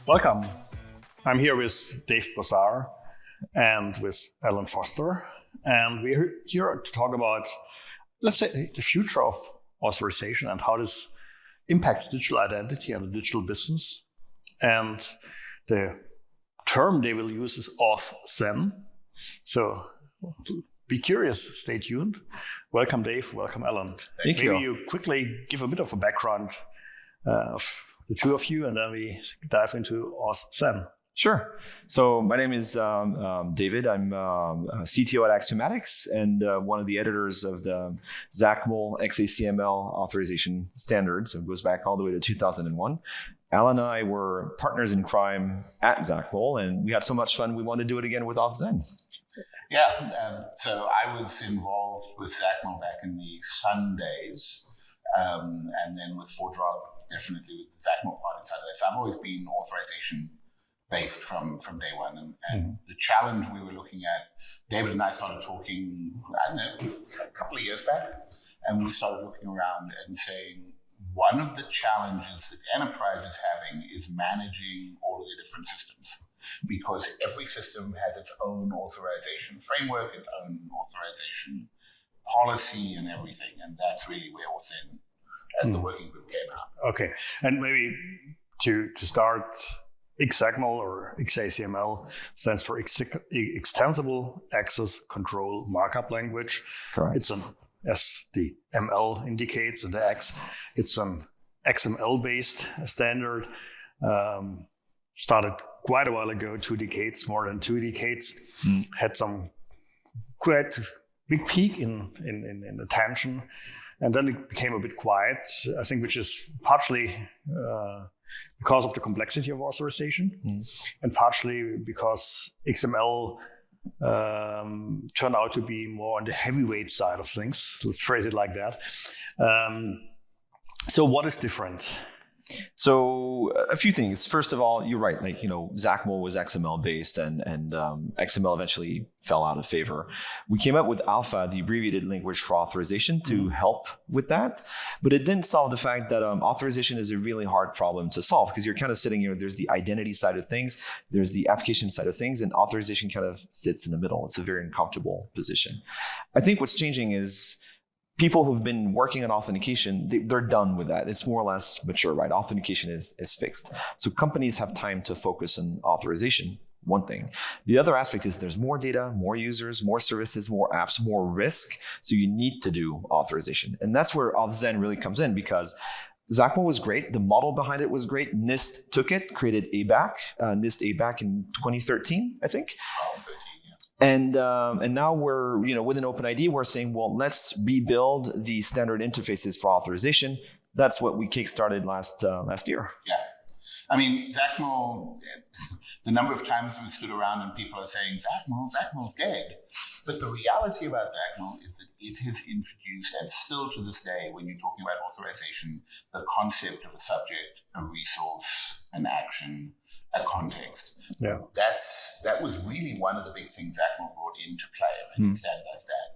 Welcome. I'm here with Dave Brossard and with Allan Foster, and we're here to talk about, let's say, the future of authorization and how this impacts digital identity and the digital business. And the term they will use is AuthZEN. So be curious, stay tuned. Welcome, Dave. Welcome, Allan. Thank you. Maybe you quickly give a bit of a background of the two of you, and then we dive into AuthZEN. Sure. So my name is David. I'm CTO at Axiomatics and one of the editors of the XACML XACML authorization standards. It goes back all the way to 2001. Allan and I were partners in crime at XACML, and we had so much fun we wanted to do it again with AuthZEN. Yeah, so I was involved with XACML back in the Sun days, and then with ForgeRock, definitely with the XACML part inside of that. So I've always been authorization based from day one. And the challenge we were looking at, David and I started talking, I don't know, a couple of years back, and we started looking around and saying, one of the challenges that enterprise is having is managing all of the different systems, because every system has its own authorization framework, its own authorization policy and everything. And that's really where AuthZEN as the working group came out. Okay, and maybe to start, XACML or XACML stands for Extensible Access Control Markup Language. Correct. It's an, as the ML indicates, and the X, it's an XML-based standard. Started quite a while ago, 2 decades, more than 2 decades. Had some quite big peak in attention. And then it became a bit quiet, I think, which is partially because of the complexity of authorization and partially because XML turned out to be more on the heavyweight side of things. Let's phrase it like that. So what is different? So a few things. First of all, you're right. Like, XACML was XML based and XML eventually fell out of favor. We came up with Alpha, the abbreviated language for authorization, to help with that. But it didn't solve the fact that authorization is a really hard problem to solve, because you're kind of sitting here, there's the identity side of things, there's the application side of things, and authorization kind of sits in the middle. It's a very uncomfortable position. I think what's changing is people who've been working on authentication, they're done with that. It's more or less mature, right? Authentication is fixed. So companies have time to focus on authorization, one thing. The other aspect is there's more data, more users, more services, more apps, more risk. So you need to do authorization. And that's where AuthZEN really comes in, because XACML was great. The model behind it was great. NIST took it, created ABAC, NIST ABAC in 2013, I think. 13. And now we're, with an open ID, we're saying, well, let's rebuild the standard interfaces for authorization. That's what we kickstarted last year. Yeah. I mean, XACML, the number of times we stood around and people are saying, XACML's dead. But the reality about XACML is that it has introduced, and still to this day, when you're talking about authorization, the concept of a subject, a resource, an action, a context. Yeah. That was really one of the big things XACML brought into play, and standardized that.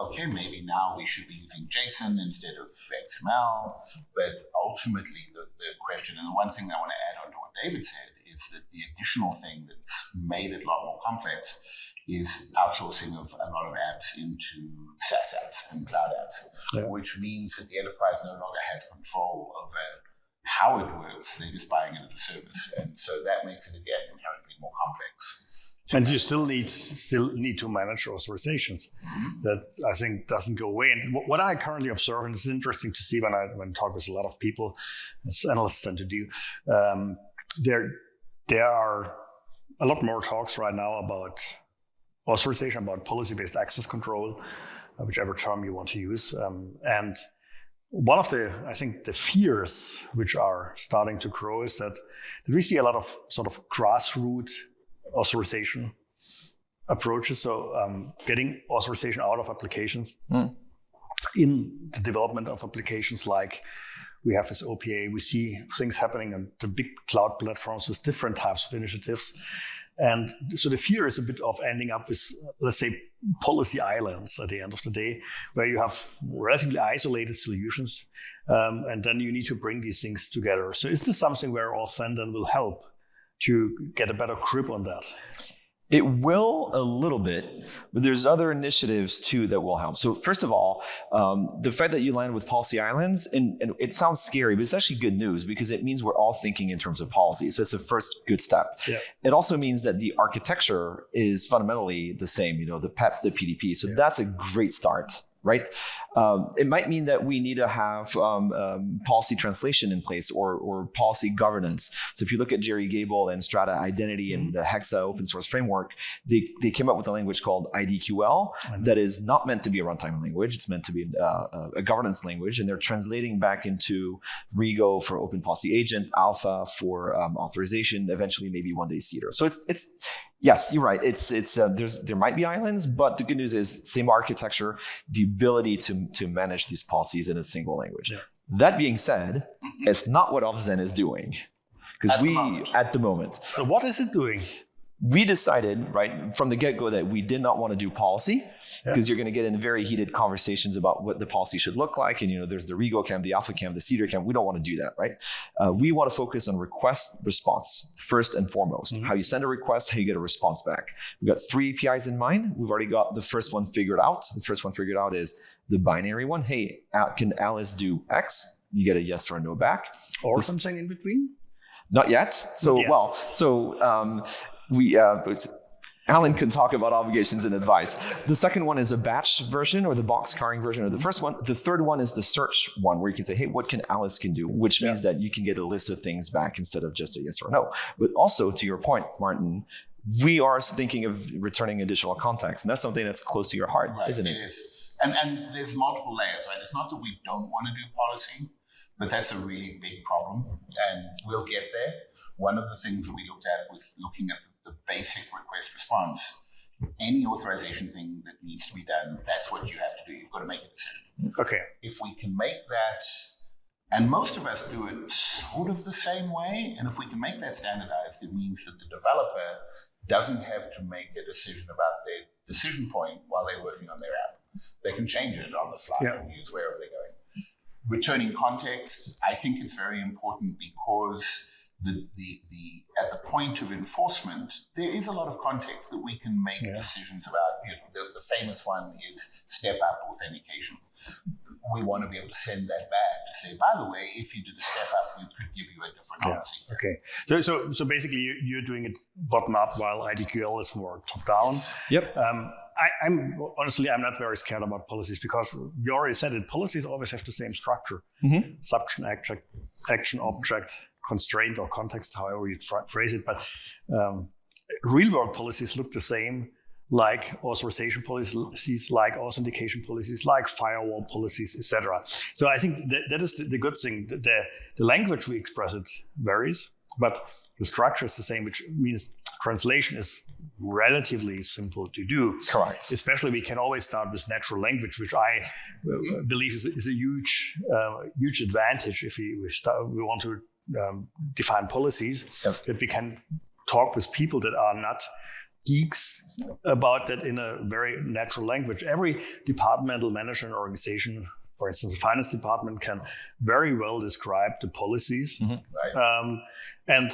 Okay, maybe now we should be using JSON instead of XML, but ultimately the question, and the one thing that I want to add on to what David said, is that the additional thing that's made it a lot more complex is outsourcing of a lot of apps into SaaS apps and cloud apps, which means that the enterprise no longer has control over how it works. They're just buying it as a service. And so that makes it, again, inherently more complex. And you still need to manage authorizations. That, I think, doesn't go away. And what I currently observe, and it's interesting to see when I talk with a lot of people, as analysts tend to do, there are a lot more talks right now about authorization, about policy-based access control, whichever term you want to use. And one of the fears which are starting to grow is that we see a lot of sort of grassroots authorization approaches. So getting authorization out of applications in the development of applications, like we have this OPA. We see things happening on the big cloud platforms with different types of initiatives. And so the fear is a bit of ending up with, let's say, policy islands at the end of the day, where you have relatively isolated solutions, and then you need to bring these things together. So is this something where AuthZEN then will help to get a better grip on that? It will a little bit, but there's other initiatives too that will help. So first of all, the fact that you land with policy islands, and it sounds scary, but it's actually good news because it means we're all thinking in terms of policy. So it's the first good step. Yeah. It also means that the architecture is fundamentally the same, the PEP, the PDP. So that's a great start. Right? It might mean that we need to have policy translation in place or policy governance. So if you look at Jerry Gable and Strata Identity and the Hexa open source framework, they came up with a language called IDQL that is not meant to be a runtime language. It's meant to be a governance language, and they're translating back into Rego for Open Policy Agent, Alpha for authorization, eventually maybe one day Cedar. So it's yes, you're right. There might be islands, but the good news is same architecture, the ability to manage these policies in a single language. Yeah. That being said, it's not what AuthZEN is doing, because at the moment. So what is it doing? We decided right from the get-go that we did not want to do policy, because you're going to get in very heated conversations about what the policy should look like. And, there's the Rego camp, the Alpha camp, the Cedar camp. We don't want to do that, right? We want to focus on request response first and foremost. Mm-hmm. How you send a request, how you get a response back. We've got 3 APIs in mind. We've already got the first one figured out. The first one figured out is the binary one. Hey, can Alice do X? You get a yes or a no back. Or something in between? Not yet. Alan can talk about obligations and advice. The second one is a batch version or the box carrying version of the first one. The third one is the search one, where you can say, hey, what can Alice can do? Which means that you can get a list of things back instead of just a yes or no. But also, to your point, Martin, we are thinking of returning additional context. And that's something that's close to your heart, isn't it? It is. And there's multiple layers, right? It's not that we don't want to do policy, but that's a really big problem, and we'll get there. One of the things that we looked at was looking at the basic request response. Any authorization thing that needs to be done, that's what you have to do. You've got to make a decision. Okay. If we can make that, and most of us do it sort of the same way, and if we can make that standardized, it means that the developer doesn't have to make a decision about their decision point while they're working on their app. They can change it on the fly and use wherever they're going. Returning context, I think it's very important because at the point of enforcement, there is a lot of context that we can make decisions about. The famous one is step-up authentication. We want to be able to send that back to say, by the way, if you did a step-up, we could give you a different policy. Okay. So basically, you're doing it bottom-up while IDQL is more top-down. Yep. I'm not very scared about policies because you already said it. Policies always have the same structure: subject, action, object, constraint, or context, however you phrase it. But real-world policies look the same, like authorization policies, like authentication policies, like firewall policies, etc. So I think that is the good thing. The language we express it varies, but the structure is the same, which means translation is relatively simple to do. Correct. Especially we can always start with natural language, which I believe is a huge advantage if we want to define policies, that we can talk with people that are not geeks about that in a very natural language. Every departmental manager and organization, for instance, the finance department, can very well describe the policies. And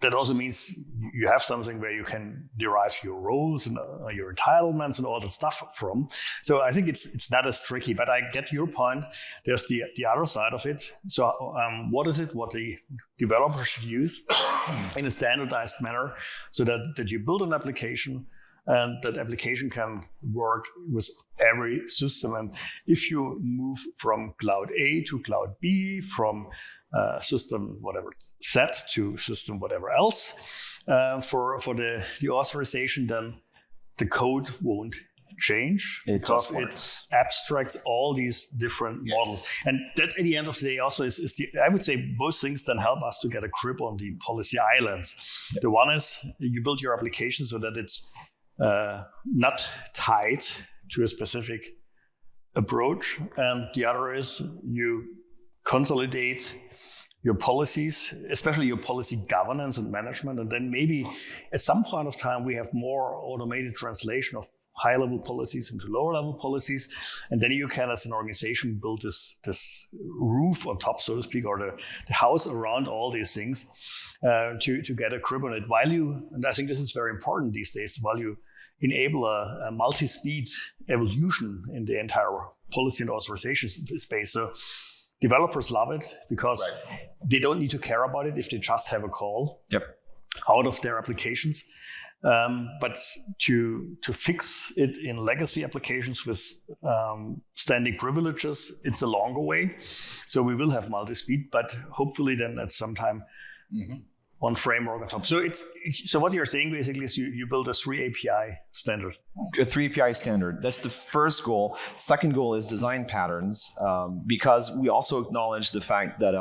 that also means you have something where you can derive your roles and your entitlements and all that stuff from. So I think it's not as tricky, but I get your point. There's the other side of it. So what is it what the developer should use in a standardized manner so that you build an application and that application can work with every system. And if you move from cloud A to cloud B, from system whatever set to system whatever else, for the authorization, then the code won't change because it abstracts all these different models. And that at the end of the day also is I would say both things then help us to get a grip on the policy islands. The one is you build your application so that it's not tied to a specific approach, and the other is you consolidate your policies, especially your policy governance and management. And then maybe at some point of time, we have more automated translation of high-level policies into lower-level policies. And then you can, as an organization, build this roof on top, so to speak, or the house around all these things to get a grip on it. While you, and I think this is very important these days, while you enable a multi-speed evolution in the entire policy and authorization space. So developers love it because they don't need to care about it if they just have a call out of their applications. But to fix it in legacy applications with standing privileges, it's a longer way. So we will have multi-speed, but hopefully then at some time one framework on top. So what you're saying basically is you build a 3 API standard. A 3 API standard. That's the first goal. Second goal is design patterns, because we also acknowledge the fact that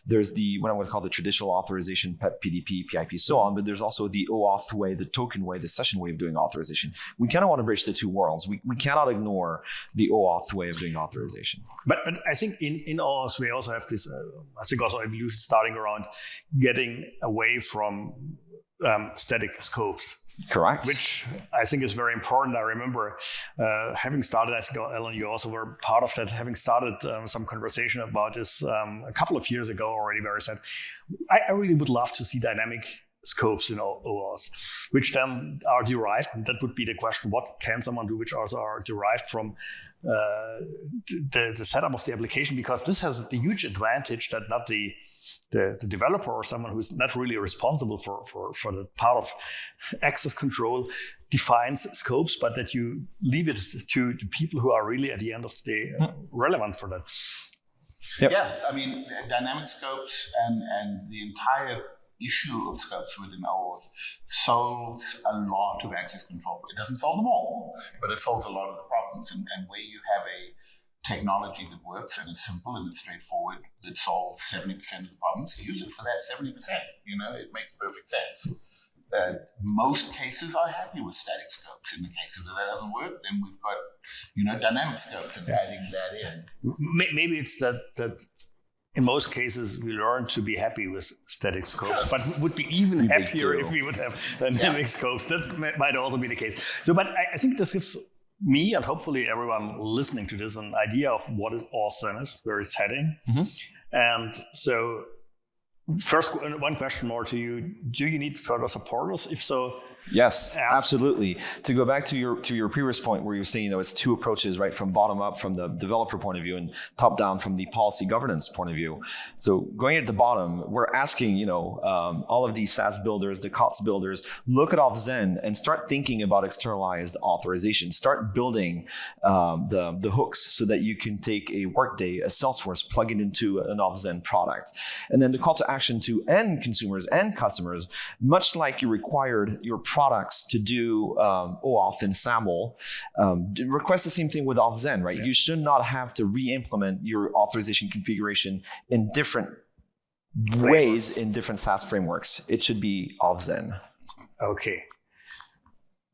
there's what I'm going to call the traditional authorization, PEP, PDP, PIP, so on, but there's also the OAuth way, the token way, the session way of doing authorization. We kind of want to bridge the two worlds. We cannot ignore the OAuth way of doing authorization. But I think in OAuth, we also have this, I think also evolution starting around getting away from static scopes. Correct. Which I think is very important. I remember having started, I think, Allan, you also were part of that, having started some conversation about this a couple of years ago already, where I said, I really would love to see dynamic scopes in OAuth, which then are derived, and that would be the question, what can someone do, which also are derived from the setup of the application, because this has the huge advantage that not the developer or someone who's not really responsible for the part of access control defines scopes, but that you leave it to the people who are really at the end of the day relevant for that. Yeah, I mean, dynamic scopes and the entire issue of scopes within OAuth solves a lot of access control. It doesn't solve them all, but it solves a lot of the problems. And where you have a technology that works and it's simple and it's straightforward, that solves 70% of the problems, use it for that 70%. It makes perfect sense. Most cases are happy with static scopes. In the cases that doesn't work, then we've got, dynamic scopes and adding that in. Maybe it's that in most cases we learn to be happy with static scopes, but would be even happier if we would have dynamic scopes. That might also be the case. So, but I think this gives me and hopefully everyone listening to this an idea of what AuthZEN is, where it's heading. And so first, one question more to you. Do you need further supporters? If so, yes, absolutely. To go back to your previous point where you're saying, it's two approaches, right? From bottom up, from the developer point of view, and top down from the policy governance point of view. So going at the bottom, we're asking, all of these SaaS builders, the COTS builders, look at AuthZEN and start thinking about externalized authorization. Start building the hooks so that you can take a Workday, a Salesforce, plug it into an AuthZEN product. And then the call to action to end consumers and customers, much like you required your products to do OAuth and SAML, request the same thing with AuthZEN, right? Yeah. You should not have to re-implement your authorization configuration in different ways in different SaaS frameworks. It should be AuthZEN. Okay.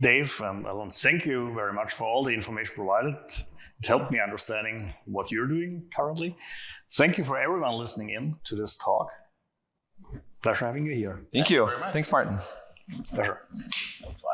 Dave, Allan, thank you very much for all the information provided. It helped me understanding what you're doing currently. Thank you for everyone listening in to this talk. Pleasure having you here. Thank you. Thanks, Martin. Pleasure. That's fine.